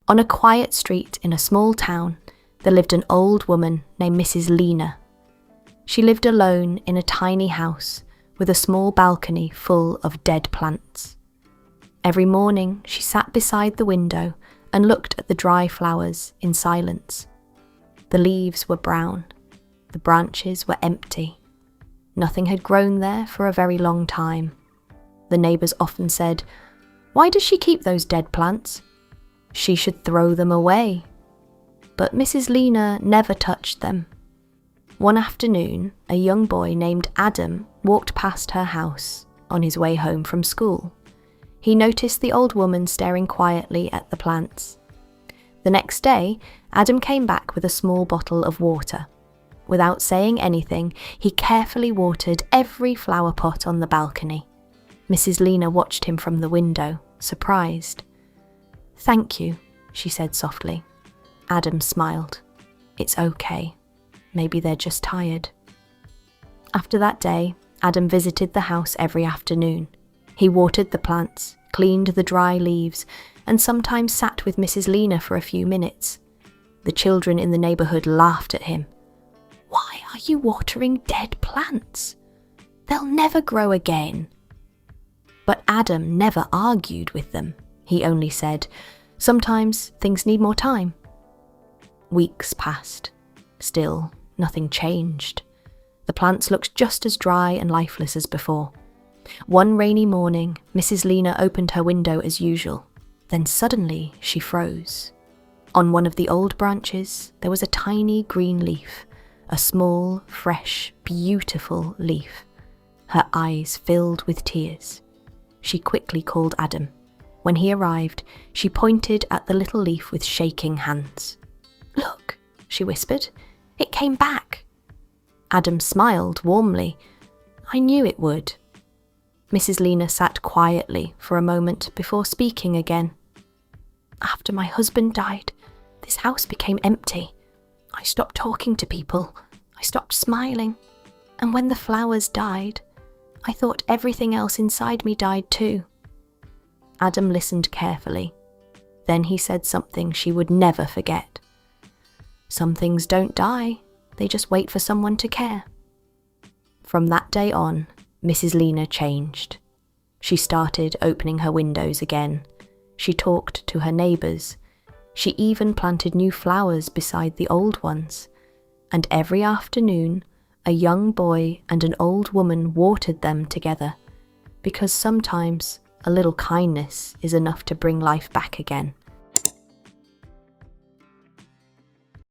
On a quiet street in a small town, there lived an old woman named Mrs. Lena. She lived alone in a tiny house with a small balcony full of dead plants. Every morning, she sat beside the window and looked at the dry flowers in silence. The leaves were brown. The branches were empty. Nothing had grown there for a very long time. The neighbours often said, "Why does she keep those dead plants? She should throw them away." But Mrs. Lena never touched them. One afternoon, a young boy named Adam walked past her house on his way home from school. He noticed the old woman staring quietly at the plants. The next day, Adam came back with a small bottle of water. Without saying anything, he carefully watered every flower pot on the balcony. Mrs. Lena watched him from the window, surprised. "Thank you," she said softly. Adam smiled. "It's okay. Maybe they're just tired." After that day, Adam visited the house every afternoon. He watered the plants, cleaned the dry leaves, and sometimes sat with Mrs. Lena for a few minutes. The children in the neighbourhood laughed at him. "Why are you watering dead plants? They'll never grow again." But Adam never argued with them. He only said, "Sometimes things need more time." Weeks passed. Still, nothing changed. The plants looked just as dry and lifeless as before. One rainy morning, Mrs. Lena opened her window as usual. Then suddenly she froze. On one of the old branches, there was a tiny green leaf, a small, fresh, beautiful leaf. Her eyes filled with tears. She quickly called Adam. When he arrived, she pointed at the little leaf with shaking hands. "Look," she whispered, "it came back." Adam smiled warmly. "I knew it would." Mrs. Lena sat quietly for a moment before speaking again. "After my husband died, this house became empty. I stopped talking to people. I stopped smiling. And when the flowers died, I thought everything else inside me died too." Adam listened carefully. Then he said something she would never forget. "Some things don't die. They just wait for someone to care." From that day on, Mrs. Lena changed. She started opening her windows again. She talked to her neighbours. She even planted new flowers beside the old ones. And every afternoon, a young boy and an old woman watered them together, because sometimes a little kindness is enough to bring life back again.